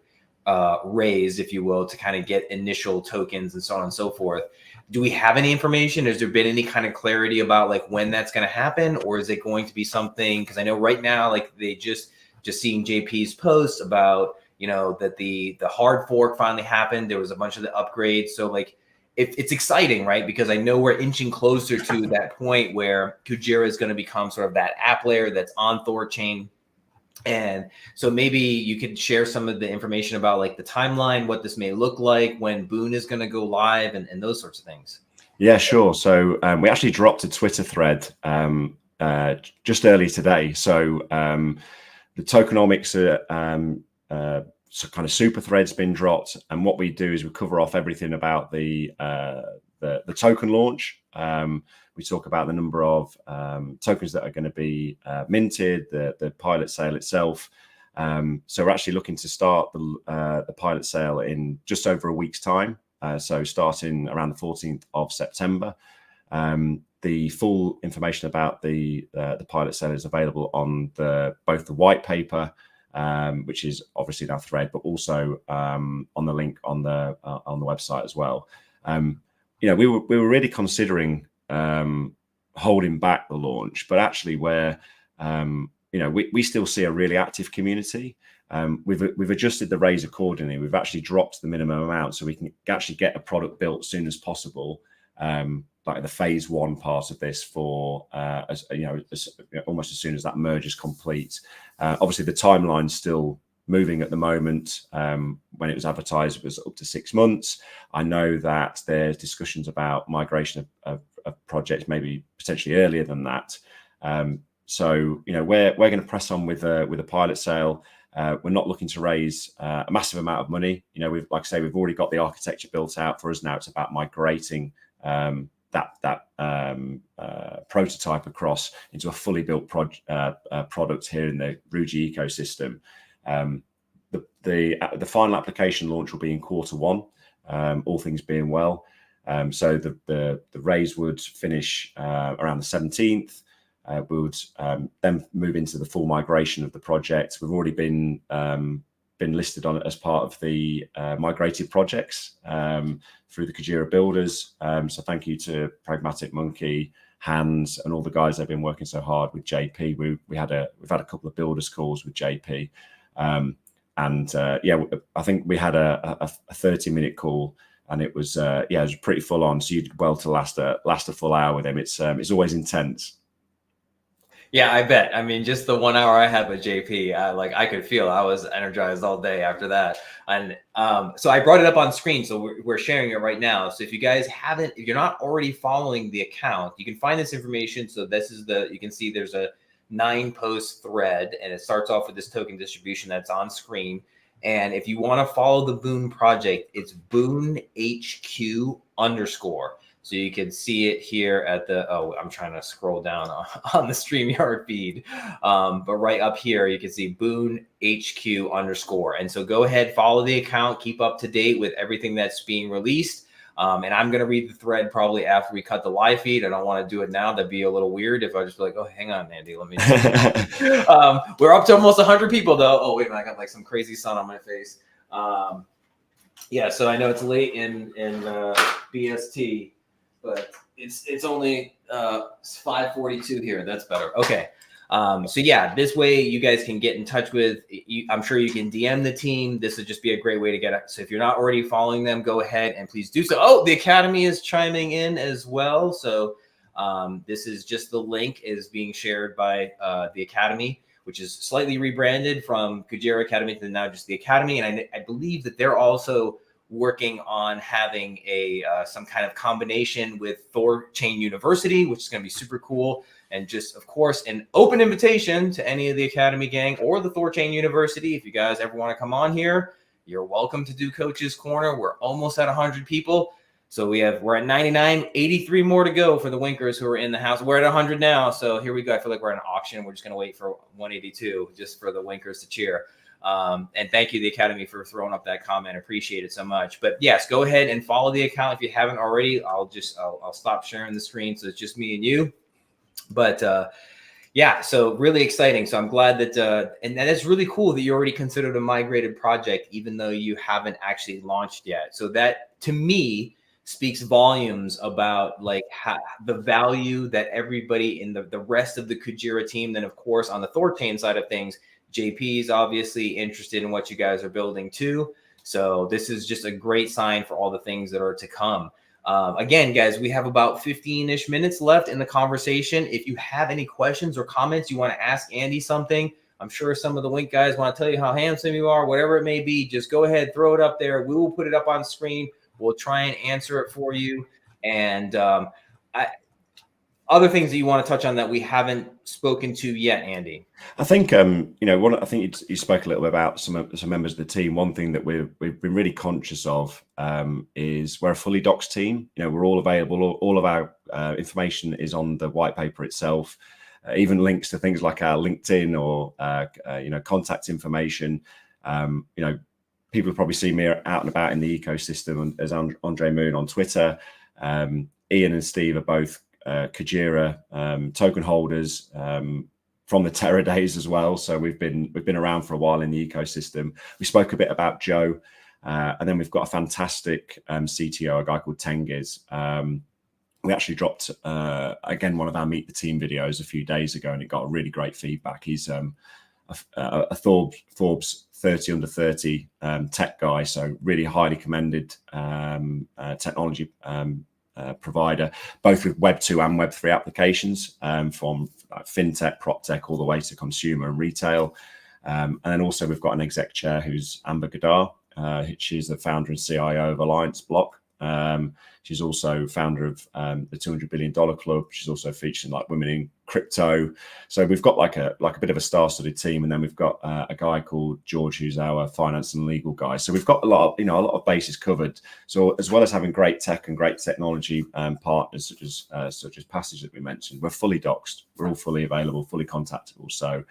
raise, if you will, to kind of get initial tokens and so on and so forth. Do we have any information? Has there been any kind of clarity about like when that's going to happen, or is it going to be something? Because I know right now, like they just seeing JP's post about that the hard fork finally happened. There was a bunch of the upgrades, so like it's exciting, right? Because I know we're inching closer to that point where Kujira is going to become sort of that app layer that's on THORChain. And so maybe you could share some of the information about like the timeline, what this may look like, when Boon is going to go live, and those sorts of things. Yeah, sure. So we actually dropped a Twitter thread just early today. So the tokenomics kind of super thread's been dropped, and what we do is we cover off everything about the token launch. We talk about the number of tokens that are going to be minted, the pilot sale itself. So we're actually looking to start the pilot sale in just over a week's time. So starting around the 14th of September. The full information about the pilot sale is available on both the white paper, which is obviously in our thread, but also on the link on the website as well. We were really considering holding back the launch, but actually we still see a really active community. We've adjusted the raise accordingly. We've actually dropped the minimum amount so we can actually get a product built as soon as possible. like the phase 1 part of this for almost as soon as that merge is complete. Obviously, the timeline's still moving at the moment. When it was advertised, it was up to 6 months. I know that there's discussions about migration of projects, maybe potentially earlier than that. So we're going to press on with a pilot sale. We're not looking to raise a massive amount of money. Like I say, we've already got the architecture built out. For us now, it's about migrating that prototype across into a fully built product here in the Ruji ecosystem. The final application launch will be in Q1, all things being well. So the raise would finish around the 17th. We would then move into the full migration of the project. We've already been listed on it as part of the migrated projects through the Kujira builders. So thank you to Pragmatic Monkey, Hans, and all the guys that have been working so hard with JP. We've had a couple of builders calls with JP, and I think we had a 30-minute call, and it was it was pretty full on. So you did well to last a full hour with him. It's always intense. Yeah, I bet. I mean, just the 1 hour I had with JP, I could feel I was energized all day after that. And so I brought it up on screen, so we're sharing it right now. So if you guys haven't, if you're not already following the account, you can find this information. So this is you can see there's a 9-post thread, and it starts off with this token distribution that's on screen. And if you want to follow the Boon project, it's Boon HQ_. So you can see it here at the, I'm trying to scroll down on the StreamYard feed. But right up here, you can see Boon HQ_. And so go ahead, follow the account, keep up to date with everything that's being released. And I'm going to read the thread probably after we cut the live feed. I don't want to do it now. That'd be a little weird if I just be like, oh, hang on, Andy, let me. We're up to almost 100 people, though. Oh, wait a minute. I got like some crazy sun on my face. Yeah, so I know it's late in BST, but it's only 5:42 here. That's better. Okay. So yeah, this way you guys can get in touch with, I'm sure you can DM the team. This would just be a great way to get it. So if you're not already following them, go ahead and please do so. Oh, the Academy is chiming in as well. So this is just the link is being shared by the Academy, which is slightly rebranded from Cera Academy to now just the Academy. And I believe that they're also working on having some kind of combination with THORChain University, which is going to be super cool. And just, of course, an open invitation to any of the Academy gang or the THORChain University. If you guys ever want to come on here, you're welcome to do Coach's Corner. We're almost at 100 people. So we're at 99, 83 more to go for the Winkers who are in the house. We're at 100 now. So here we go. I feel like we're at an auction. We're just going to wait for 182 just for the Winkers to cheer. And thank you, the Academy, for throwing up that comment. Appreciate it so much. But yes, go ahead and follow the account if you haven't already. I'll stop sharing the screen so it's just me and you. But yeah, so really exciting. So I'm glad that and that is really cool that you already considered a migrated project, even though you haven't actually launched yet. So that to me speaks volumes about like the value that everybody in the rest of the Kujira team. Then of course on the THORChain side of things, JP is obviously interested in what you guys are building too. So this is just a great sign for all the things that are to come. Again, guys, we have about 15-ish minutes left in the conversation. If you have any questions or comments, you want to ask Andy something, I'm sure some of the Wink guys want to tell you how handsome you are, whatever it may be, just go ahead, throw it up there. We will put it up on screen. We'll try and answer it for you. And other things that you want to touch on that we haven't spoken to yet, Andy? I think I think you spoke a little bit about some members of the team. One thing that we've been really conscious of is we're a fully doxed team. We're all available. All of our information is on the white paper itself. Even links to things like our LinkedIn or contact information. People have probably seen me out and about in the ecosystem as Andre Moon on Twitter. Ian and Steve are both Kujira token holders from the Terra days as well. So we've been around for a while in the ecosystem. We spoke a bit about Joe, and then we've got a fantastic CTO, a guy called Tengiz. We actually dropped again one of our Meet the Team videos a few days ago, and it got a really great feedback. He's a Forbes 30 under 30 tech guy, so really highly commended technology provider, both with Web 2 and Web 3 applications, from like fintech, prop tech, all the way to consumer and retail. And then also we've got an exec chair who's Amber Gadar. She's the founder and CIO of Alliance Block. She's also founder of the $200 billion club. She's also featured in like Women in Crypto. So we've got like a bit of a star-studded team, and then we've got a guy called George, who's our finance and legal guy. So we've got a lot of bases covered. So as well as having great tech and great technology partners such as Passage that we mentioned, we're fully doxed. We're all fully available, fully contactable. So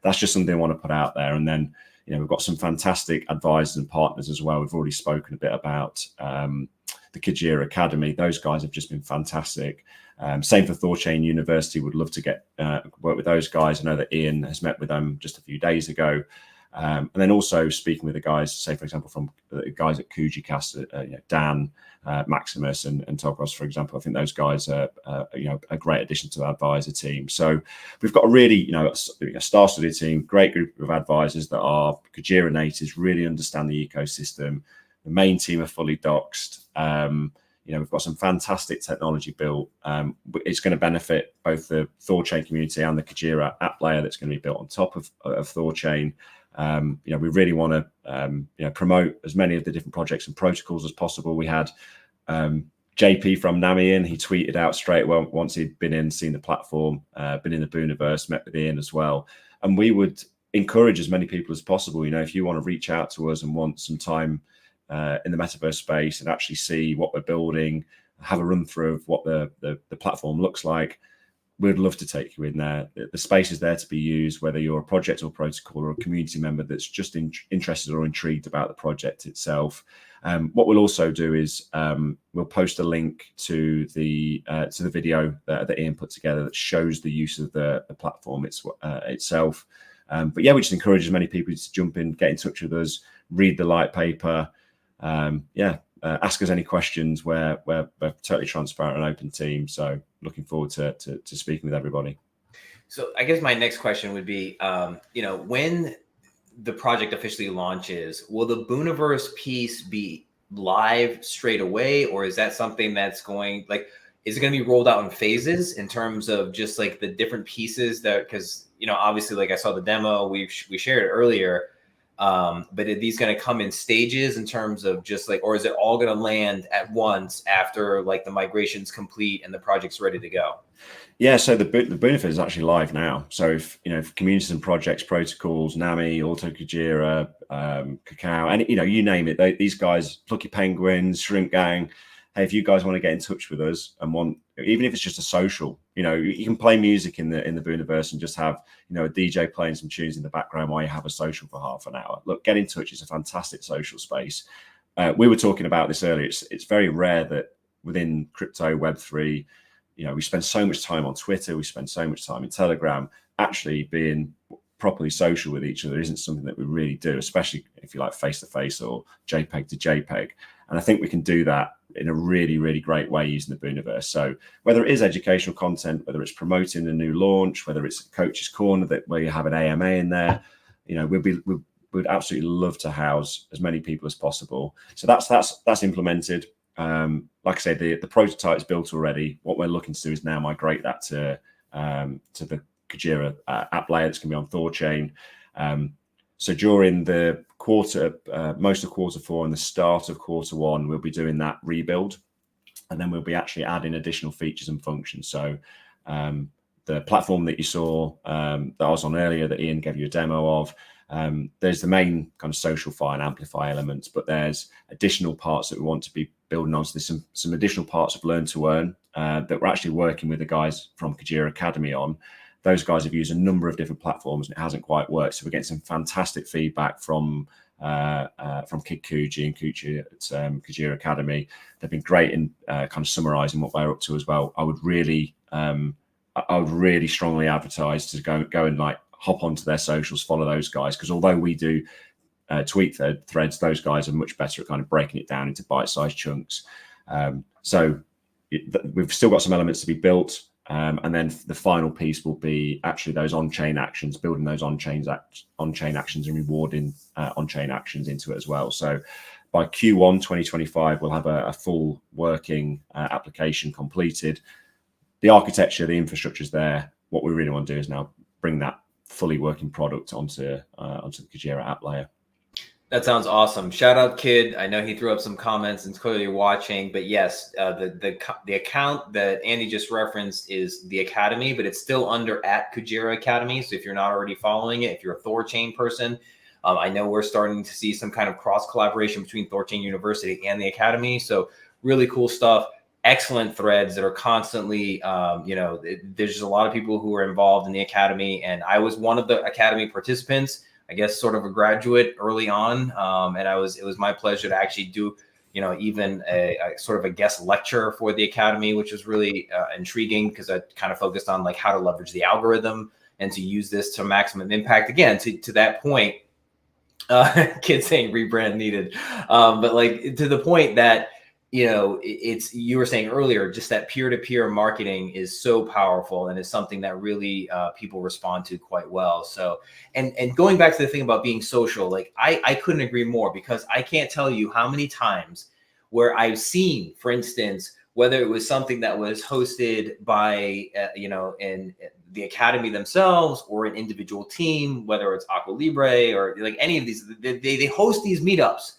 that's just something I want to put out there. And then we've got some fantastic advisors and partners as well. We've already spoken a bit about the Kujira Academy. Those guys have just been fantastic. Same for THORChain University. Would love to get work with those guys. I know that Ian has met with them just a few days ago. And then also speaking with the guys, say for example, from the guys at Kujicast, Dan, Maximus, and Togros, for example. I think those guys are a great addition to our advisor team. So we've got a really a star-studded team, great group of advisors that are Kujira natives, really understand the ecosystem. The main team are fully doxed. We've got some fantastic technology built. It's going to benefit both the THORChain community and the Kujira app layer that's going to be built on top of THORChain. We really want to promote as many of the different projects and protocols as possible. We had JP from NAMI in. He tweeted out straight away once he'd been in, seen the platform, been in the Booniverse, met with Ian as well. And we would encourage as many people as possible. If you want to reach out to us and want some time in the metaverse space and actually see what we're building, have a run through of what the platform looks like, we'd love to take you in there. The space is there to be used, whether you're a project or protocol or a community member that's just interested or intrigued about the project itself. What we'll also do is we'll post a link to the video that Ian put together that shows the use of the platform itself. But yeah, we just encourage as many people to jump in, get in touch with us, read the light paper. Ask us any questions. We're totally transparent and open team. So looking forward to speaking with everybody. So I guess my next question would be, when the project officially launches, will the Booniverse piece be live straight away, or is that something that's is it going to be rolled out in phases in terms of just like the different pieces because obviously like I saw the demo, we shared it earlier. But are these going to come in stages in terms of just or is it all going to land at once after the migration's complete and the project's ready to go? Yeah, so the Booniverse is actually live now. So if communities and projects, protocols, NAMI, Auto Kujira, Cacao, and you name it, these guys, Plucky Penguin, Shrimp Gang. Hey, if you guys want to get in touch with us and even if it's just a social, you can play music in the Booniverse and just have a DJ playing some tunes in the background while you have a social for half an hour. Look, get in touch. It's a fantastic social space. We were talking about this earlier. It's very rare that within crypto, Web3, we spend so much time on Twitter, we spend so much time in Telegram. Actually being properly social with each other isn't something that we really do, especially if you like face-to-face or JPEG to JPEG. And I think we can do that in a really, really great way using the Booniverse. So whether it is educational content, whether it's promoting a new launch, whether it's Coach's Corner where you have an AMA in there, we'd absolutely love to house as many people as possible. So that's implemented. Like I said, the prototype is built already. What we're looking to do is now migrate that to the Kujira app layer that's going to be on THORChain. So during the quarter, most of quarter four and the start of quarter one, we'll be doing that rebuild, and then we'll be actually adding additional features and functions. So the platform that you saw that I was on earlier, that Ian gave you a demo of, there's the main kind of social fi and AmpliFi elements, but there's additional parts that we want to be building on. So there's some additional parts of Learn to Earn that we're actually working with the guys from Cera Academy on. Those guys have used a number of different platforms and it hasn't quite worked. So we're getting some fantastic feedback from Kid Kuji and Kuji at Kujira Academy. They've been great in kind of summarizing what we're up to as well. I would really strongly advertise to go and hop onto their socials, follow those guys, because although we do tweet threads, those guys are much better at kind of breaking it down into bite-sized chunks. So we've still got some elements to be built. And then the final piece will be actually those on-chain actions, building those on-chain actions and rewarding on-chain actions into it as well. So by Q1 2025, we'll have a full working application completed. The architecture, the infrastructure is there. What we really want to do is now bring that fully working product onto the Kujira app layer. That sounds awesome. Shout out, Kid. I know he threw up some comments and clearly watching, but yes, the account that Andy just referenced is the Academy, but it's still under @Kujira Academy. So if you're not already following it, if you're a THORChain person, I know we're starting to see some kind of cross collaboration between THORChain University and the Academy. So really cool stuff. Excellent threads that are constantly, there's just a lot of people who are involved in the Academy, and I was one of the Academy participants. I guess sort of a graduate early on, and it was my pleasure to actually do, even a sort of a guest lecture for the Academy, which was really intriguing because I kind of focused on like how to leverage the algorithm and to use this to maximum impact. Again, to that point, kids saying rebrand needed, but like to the point that, it's, you were saying earlier, just that peer-to-peer marketing is so powerful and is something that really people respond to quite well. So, and going back to the thing about being social, like I couldn't agree more, because I can't tell you how many times where I've seen, for instance, whether it was something that was hosted by, in the Academy themselves or an individual team, whether it's Aqua Libre or like any of these, they host these meetups.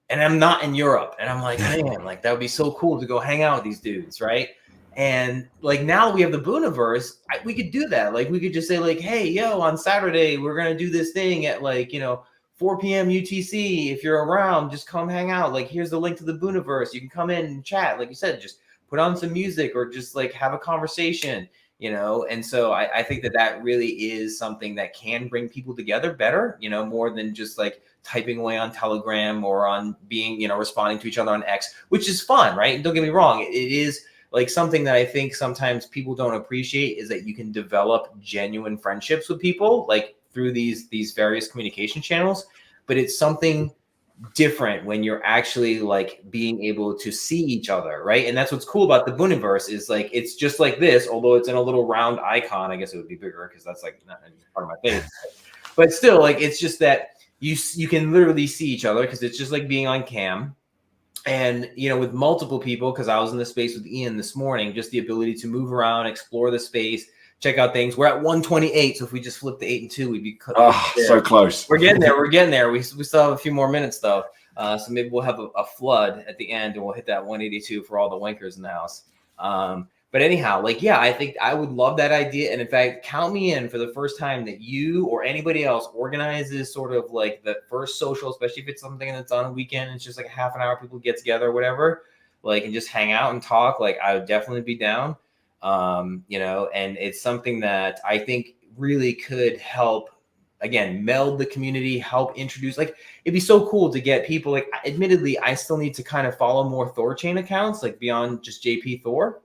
And I'm not in Europe. And I'm like, man, like that would be so cool to go hang out with these dudes, right? And like now that we have the Booniverse, we could do that. Like we could just say like, hey, yo, on Saturday, we're going to do this thing at like, 4 p.m. UTC. If you're around, just come hang out. Like, here's the link to the Booniverse. You can come in and chat. Like you said, just put on some music or just like have a conversation, And so I think that really is something that can bring people together better, more than just like typing away on Telegram or on being, responding to each other on X, which is fun, right? Don't get me wrong. It is like something that I think sometimes people don't appreciate, is that you can develop genuine friendships with people like through these various communication channels, but it's something different when you're actually like being able to see each other, right? And that's what's cool about the Booniverse, is like it's just like this, although it's in a little round icon. I guess it would be bigger because that's like not part of my face, but still, like it's just that you can literally see each other, because it's just like being on cam. And with multiple people, because I was in the space with Ian this morning, just the ability to move around, explore the space, check out things. We're at 128, so if we just flip to 8 and 2, we'd be so close. We're getting there. We still have a few more minutes though, so maybe we'll have a flood at the end, and we'll hit that 182 for all the winkers in the house. But anyhow, like, yeah, I think I would love that idea. And in fact, count me in for the first time that you or anybody else organizes sort of like the first social, especially if it's something that's on a weekend. It's just like a half an hour, people get together or whatever, like, and just hang out and talk. Like, I would definitely be down. And it's something that I think really could help, again, meld the community, help introduce, like, it'd be so cool to get people, like, admittedly, I still need to kind of follow more THORChain accounts, like beyond just JP Thor,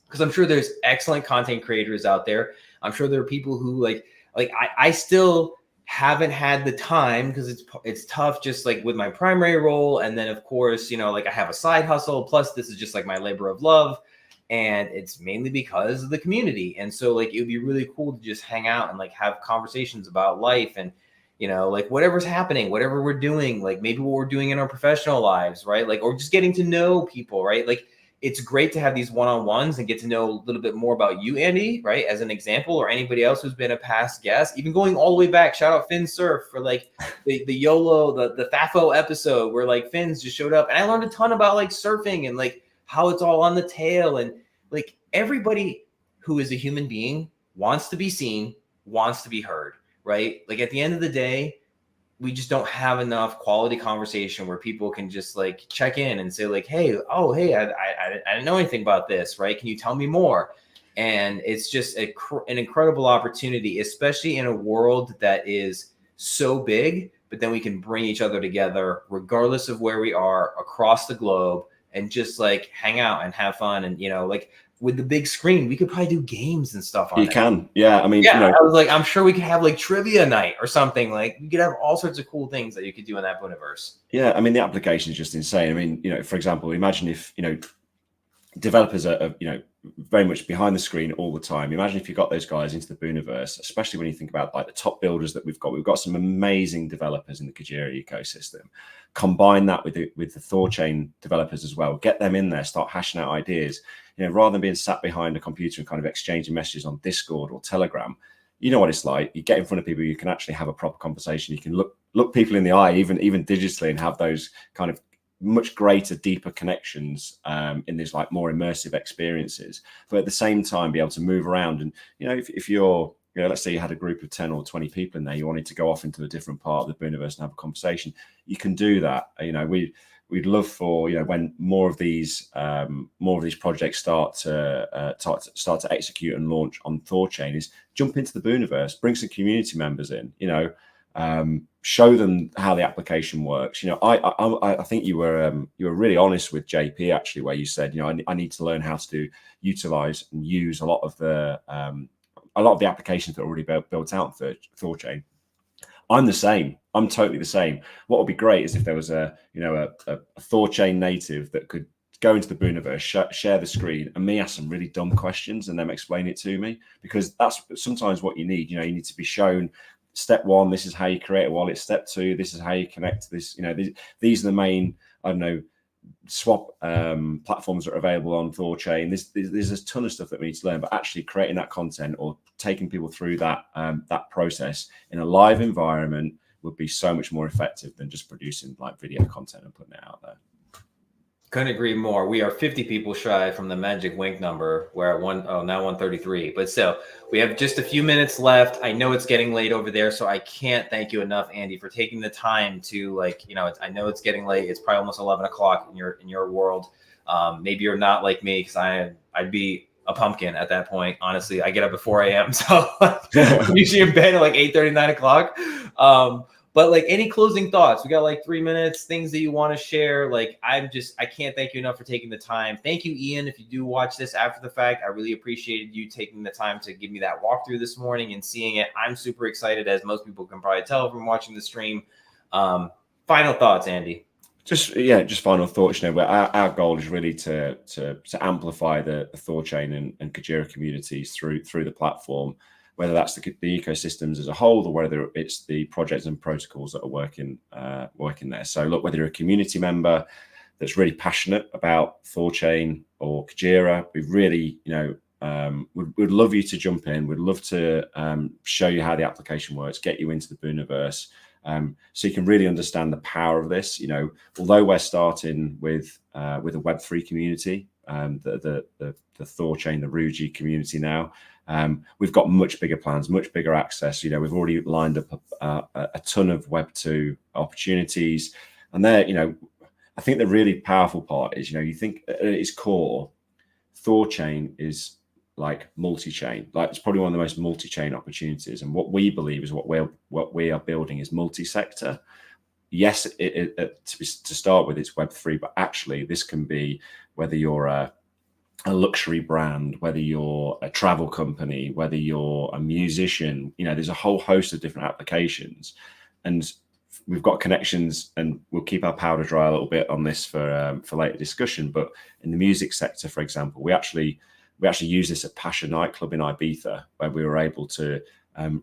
because I'm sure there's excellent content creators out there. I'm sure there are people who I still haven't had the time, because it's tough just like with my primary role. And then of course, like I have a side hustle, plus this is just like my labor of love. And it's mainly because of the community. And so like, it would be really cool to just hang out and like have conversations about life and, like whatever's happening, whatever we're doing, like maybe what we're doing in our professional lives, right? Like, or just getting to know people, right? Like, it's great to have these one-on-ones and get to know a little bit more about you, Andy, right? As an example, or anybody else who's been a past guest, even going all the way back. Shout out Finn Surf for like the YOLO, the FAFO episode where like Finn's just showed up. And I learned a ton about like surfing and like how it's all on the tail. And like everybody who is a human being wants to be seen, wants to be heard, right? Like at the end of the day, we just don't have enough quality conversation where people can just like check in and say like, hey, I didn't know anything about this, right? Can you tell me more? And it's just an incredible opportunity, especially in a world that is so big, but then we can bring each other together regardless of where we are across the globe and just like hang out and have fun. And, like with the big screen, we could probably do games and stuff on it. You can. Yeah. I mean, yeah, I was like, I'm sure we could have like trivia night or something. Like you could have all sorts of cool things that you could do in that Booniverse. Yeah. I mean, the application is just insane. I mean, for example, imagine if, developers are, you know, very much behind the screen all the time. Imagine if you got those guys into the Booniverse, especially when you think about like the top builders that we've got. We've got some amazing developers in the Kujira ecosystem. Combine that with the THORChain developers as well. Get them in there, start hashing out ideas. You know, rather than being sat behind a computer and kind of exchanging messages on Discord or Telegram. You know what it's like. You get in front of people, you can actually have a proper conversation. You can look people in the eye, even digitally, and have those kind of much greater, deeper connections in these like more immersive experiences. But at the same time, be able to move around. And you know, if you're, you know, let's say you had a group of 10 or 20 people in there, you wanted to go off into a different part of the Booniverse and have a conversation, you can do that. You know, we'd love for, you know, when more of these projects start to execute and launch on THORChain, is jump into the Booniverse, bring some community members in, you know, show them how the application works. You know, I think you were really honest with JP actually, where you said, you know, I need to learn how to utilize and use a lot of the applications that are already built out in THORChain. I'm the same. I'm totally the same. What would be great is if there was a THORChain native that could go into the Booniverse, share the screen, and me ask some really dumb questions and them explain it to me, because that's sometimes what you need. You know, you need to be shown step one, this is how you create a wallet. Step two, this is how you connect to this. You know, these are the main, I don't know, swap platforms that are available on THORChain. There's a ton of stuff that we need to learn, but actually creating that content or taking people through that process in a live environment would be so much more effective than just producing like video content and putting it out there. Couldn't agree more. We are 50 people shy from the magic wink number. We're at now 133. But so we have just a few minutes left. I know it's getting late over there, so I can't thank you enough, Andy, for taking the time to, like, you know, I know it's getting late. It's probably almost 11 o'clock in your world. Maybe you're not like me, because I'd be a pumpkin at that point. Honestly, I get up at 4 a.m. So I'm usually in bed at like 8:30, 9 o'clock. But like, any closing thoughts? We got like 3 minutes, things that you want to share. Like, I can't thank you enough for taking the time. Thank you, Ian. If you do watch this after the fact, I really appreciated you taking the time to give me that walkthrough this morning and seeing it. I'm super excited, as most people can probably tell from watching the stream. Final thoughts, Andy? Just final thoughts. You know, our goal is really to amplify the THORChain and Kujira communities through the platform, whether that's the ecosystems as a whole, or whether it's the projects and protocols that are working there. So look, whether you're a community member that's really passionate about THORChain or Kujira, we really, you know, we'd love you to jump in. We'd love to show you how the application works, get you into the Booniverse, so you can really understand the power of this. You know, although we're starting with a Web3 community, the THORChain, the Ruji community now, we've got much bigger plans, much bigger access. You know, we've already lined up a ton of Web2 opportunities, and there, you know, I think the really powerful part is, you know, you think at its core, THORChain is like multi-chain. Like, it's probably one of the most multi-chain opportunities, and what we believe is what we are building is multi-sector. Yes, to start with, it's Web3, but actually this can be whether you're a luxury brand, whether you're a travel company, whether you're a musician. You know, there's a whole host of different applications, and we've got connections, and we'll keep our powder dry a little bit on this for later discussion. But in the music sector, for example, we actually use this at Pasha nightclub in Ibiza, where we were able to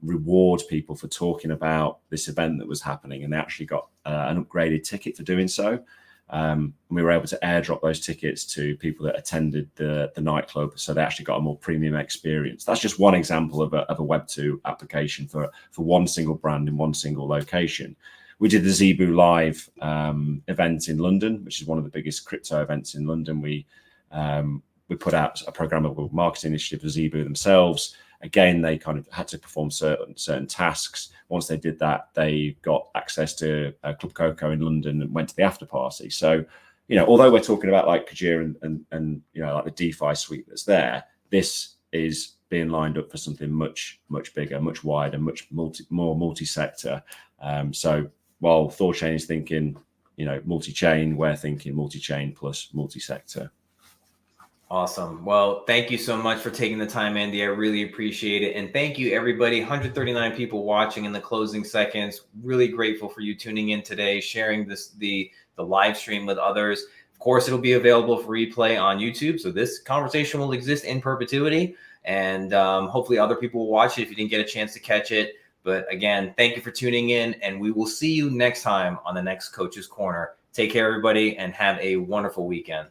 reward people for talking about this event that was happening, and they actually got an upgraded ticket for doing so. We were able to airdrop those tickets to people that attended the nightclub, so they actually got a more premium experience. That's just one example of a Web2 application for one single brand in one single location. We did the Zebu Live event in London, which is one of the biggest crypto events in London. We put out a programmable marketing initiative for Zebu themselves. Again, they kind of had to perform certain tasks. Once they did that, they got access to Club Coco in London and went to the after party. So, you know, although we're talking about like Kujira and you know, like the DeFi suite that's there, this is being lined up for something much bigger, much wider, much more multi-sector. So while THORChain is thinking, you know, multi-chain, we're thinking multi-chain plus multi-sector. Awesome. Well, thank you so much for taking the time, Andy. I really appreciate it. And thank you, everybody. 139 people watching in the closing seconds. Really grateful for you tuning in today, sharing the live stream with others. Of course, it'll be available for replay on YouTube. So this conversation will exist in perpetuity. And hopefully other people will watch it if you didn't get a chance to catch it. But again, thank you for tuning in. And we will see you next time on the next Coach's Corner. Take care, everybody, and have a wonderful weekend.